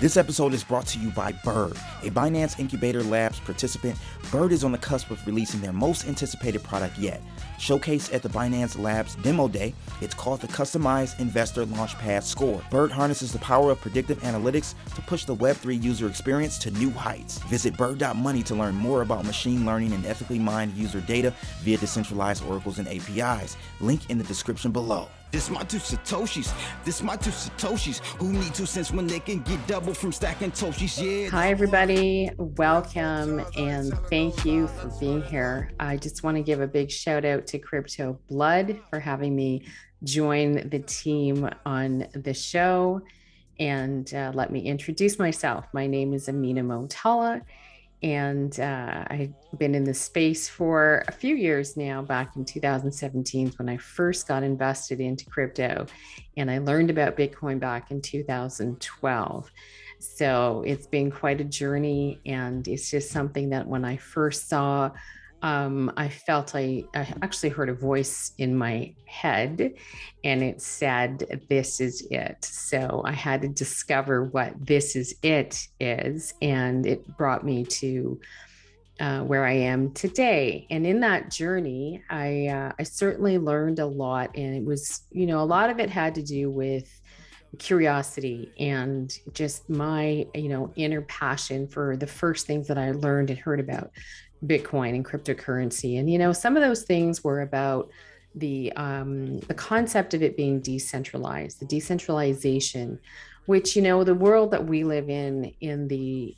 This episode is brought to you by Bird, a Binance Incubator Labs participant. Bird is on the cusp of releasing their most anticipated product yet. Showcased at the Binance Labs Demo Day, it's called the Customized Investor Launchpad Score. Bird harnesses the power of predictive analytics to push the Web3 user experience to new heights. Visit bird.money to learn more about machine learning and ethically mined user data via decentralized oracles and APIs. Link in the description below. This my two Satoshis. Who need 2 cents when they can get double from stacking Toshis? Yeah. Hi, everybody. Welcome and thank you for being here. I just want to give a big shout out to Crypto Blood for having me join the team on the show. And let me introduce myself. My name is Amina Motala. And I've been in this space for a few years now. Back in 2017 when I first got invested into crypto, and I learned about Bitcoin back in 2012. So it's been quite a journey, and it's just something that when I first saw, I felt I actually heard a voice in my head, and it said, "This is it." So I had to discover what "this is it" is, and it brought me to where I am today. And in that journey, I certainly learned a lot, and it was, a lot of it had to do with curiosity and just my, inner passion for the first things that I learned and heard about Bitcoin and cryptocurrency. And, some of those things were about the concept of it being decentralized, the decentralization, which, the world that we live in the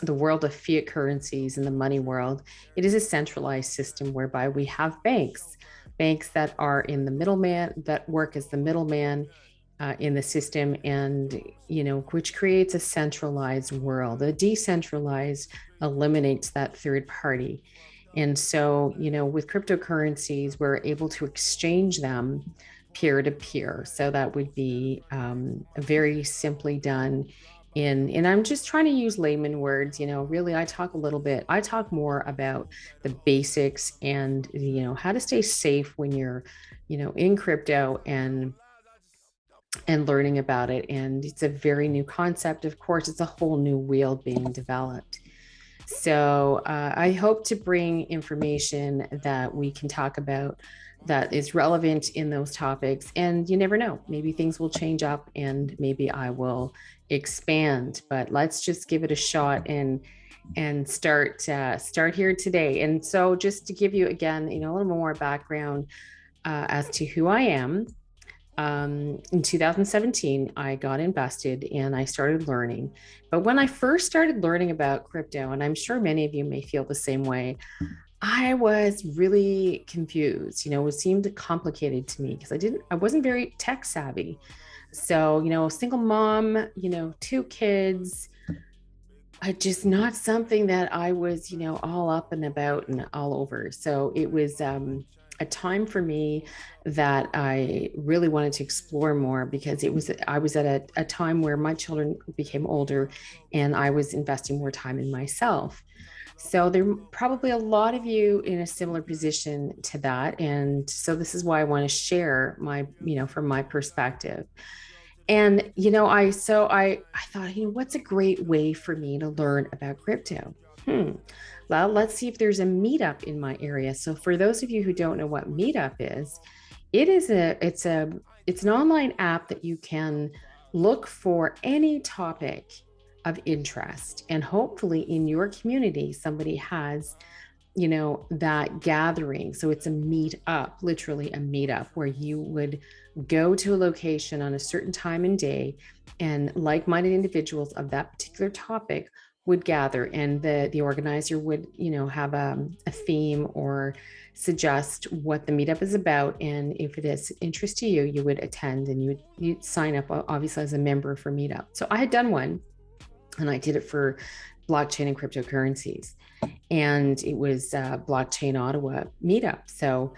world of fiat currencies and the money world, it is a centralized system whereby we have banks that are in the middleman, that work as the middleman in the system, and which creates a centralized world. A decentralized eliminates that third party. And so, with cryptocurrencies, we're able to exchange them peer to peer. So that would be very simply done and I'm just trying to use layman words. Really, I talk more about the basics and, how to stay safe when you're, in crypto and learning about it. And it's a very new concept. Of course, it's a whole new wheel being developed. So I hope to bring information that we can talk about that is relevant in those topics. And you never know, maybe things will change up and maybe I will expand, but let's just give it a shot and start here today. And so just to give you again, a little more background as to who I am. In 2017, I got invested and I started learning. But when I first started learning about crypto, and I'm sure many of you may feel the same way, I was really confused. It seemed complicated to me because I wasn't very tech savvy. So, single mom, 2 kids, just not something that I was, all up and about and all over. So it was a time for me that I really wanted to explore more because I was at a time where my children became older and I was investing more time in myself. So there are probably a lot of you in a similar position to that. And so this is why I want to share my, from my perspective. And, I thought, what's a great way for me to learn about crypto? Well, let's see if there's a meetup in my area. So for those of you who don't know what Meetup is, it's an online app that you can look for any topic of interest, and hopefully in your community somebody has that gathering. So it's a meetup, literally a meetup, where you would go to a location on a certain time and day, and like-minded individuals of that particular topic would gather, and the organizer would have a theme or suggest what the meetup is about. And if it is interest to you, you would attend and you'd sign up, obviously, as a member for Meetup. So I had done one, and I did it for blockchain and cryptocurrencies, and it was Blockchain Ottawa Meetup. So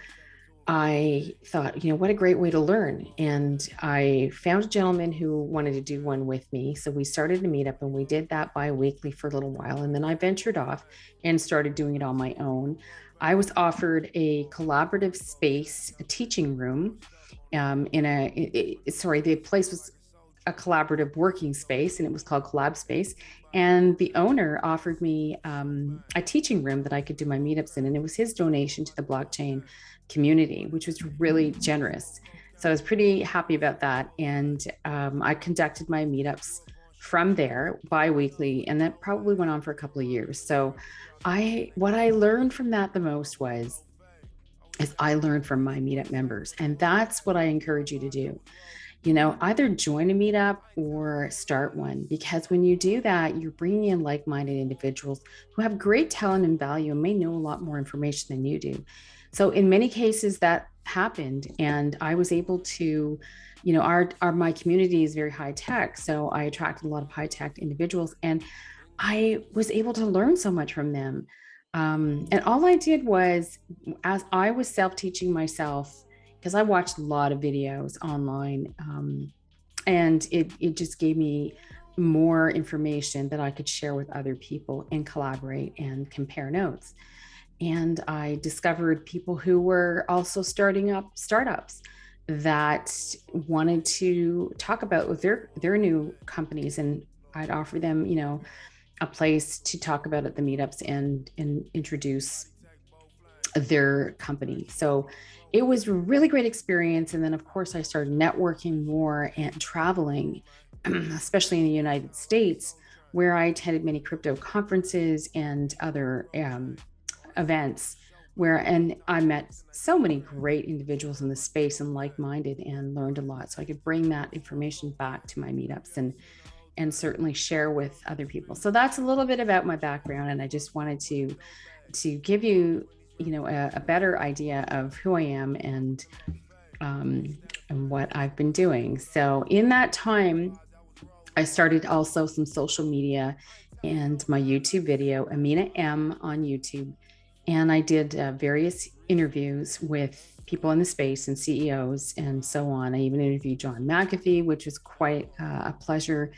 I thought, what a great way to learn. And I found a gentleman who wanted to do one with me. So we started a meetup, and we did that bi-weekly for a little while. And then I ventured off and started doing it on my own. I was offered a collaborative space, a teaching room the place was a collaborative working space, and it was called Collab Space. And the owner offered me a teaching room that I could do my meetups in. And it was his donation to the blockchain community, which was really generous. So I was pretty happy about that. And I conducted my meetups from there bi-weekly, and that probably went on for a couple of years. So what I learned from that the most is I learned from my meetup members. And that's what I encourage you to do. Either join a meetup or start one, because when you do that, you're bringing in like-minded individuals who have great talent and value and may know a lot more information than you do. So in many cases that happened, and I was able to, my community is very high tech. So I attracted a lot of high tech individuals, and I was able to learn so much from them. And all I did was, as I was self-teaching myself, because I watched a lot of videos online, and it just gave me more information that I could share with other people and collaborate and compare notes. And I discovered people who were also starting up startups that wanted to talk about their new companies, and I'd offer them, a place to talk about at the meetups and introduce their company. So it was a really great experience. And then of course I started networking more and traveling, especially in the United States, where I attended many crypto conferences and other events and I met so many great individuals in the space and like-minded, and learned a lot. So I could bring that information back to my meetups and certainly share with other people. So that's a little bit about my background. And I just wanted to give you, a better idea of who I am and what I've been doing. So in that time, I started also some social media and my YouTube video, Amina M, on YouTube. And I did various interviews with people in the space and CEOs and so on. I even interviewed John McAfee, which was quite a pleasure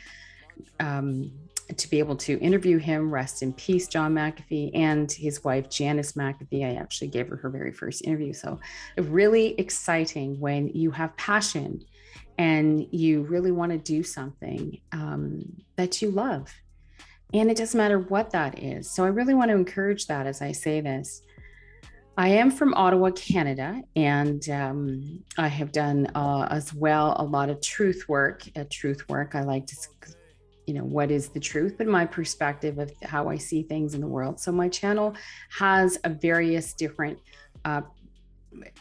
to be able to interview him. Rest in peace, John McAfee, and his wife, Janice McAfee. I actually gave her very first interview. So really exciting when you have passion and you really want to do something that you love. And it doesn't matter what that is. So I really want to encourage that as I say this. I am from Ottawa, Canada, and I have done as well a lot of truth work. I like to, what is the truth, but my perspective of how I see things in the world. So my channel has a various different,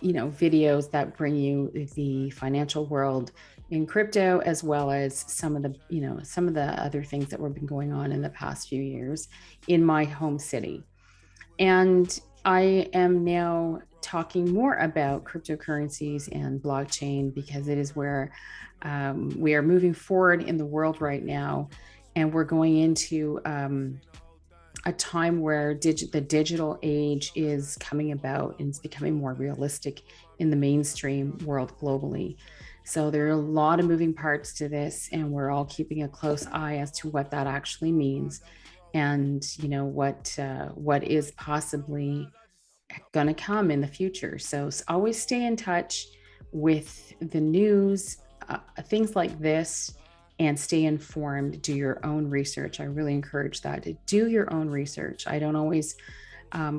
videos that bring you the financial world in crypto, as well as some of the other things that have been going on in the past few years in my home city. And I am now talking more about cryptocurrencies and blockchain, because it is where we are moving forward in the world right now. And we're going into a time where the digital age is coming about and it's becoming more realistic in the mainstream world globally. So there are a lot of moving parts to this, and we're all keeping a close eye as to what that actually means, and what is possibly going to come in the future. So always stay in touch with the news, things like this, and stay informed. Do your own research. I really encourage that. Do your own research. I don't always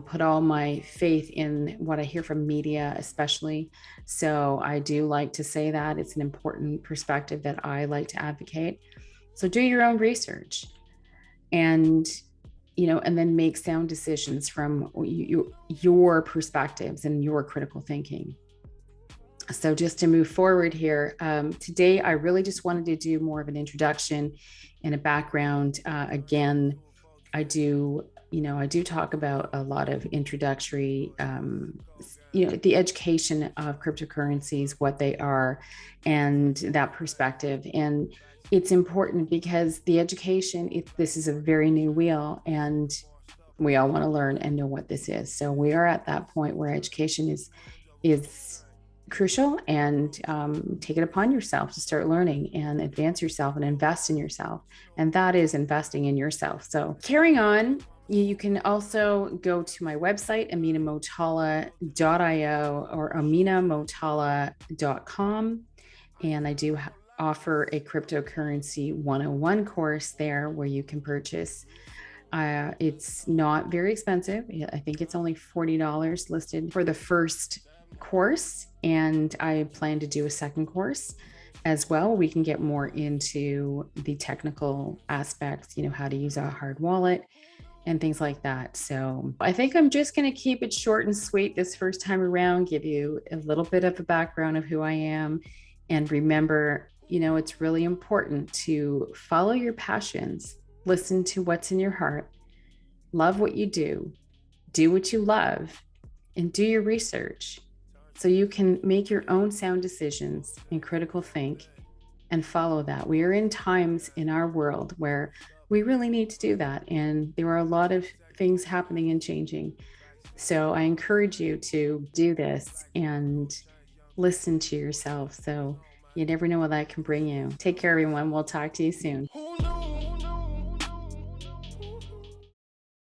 put all my faith in what I hear from media, especially. So I do like to say that it's an important perspective that I like to advocate. So do your own research, and then make sound decisions from your perspectives and your critical thinking. So just to move forward here, today I really just wanted to do more of an introduction and a background. Again, I do talk about a lot of introductory, the education of cryptocurrencies, what they are, and that perspective. And it's important because the education, this is a very new wheel, and we all want to learn and know what this is. So we are at that point where education is crucial, and take it upon yourself to start learning and advance yourself and invest in yourself. And that is investing in yourself. So carrying on, you can also go to my website, aminamotala.io or aminamotala.com. And I do offer a cryptocurrency 101 course there where you can purchase. It's not very expensive. I think it's only $40 listed for the first course. And I plan to do a second course as well. We can get more into the technical aspects, how to use a hard wallet and things like that. So I think I'm just going to keep it short and sweet this first time around, give you a little bit of a background of who I am. And remember, it's really important to follow your passions, listen to what's in your heart, love what you do what you love, and do your research so you can make your own sound decisions and critical think and follow that. We are in times in our world where we really need to do that. And there are a lot of things happening and changing. So I encourage you to do this and listen to yourself. So you never know what that can bring you. Take care, everyone. We'll talk to you soon.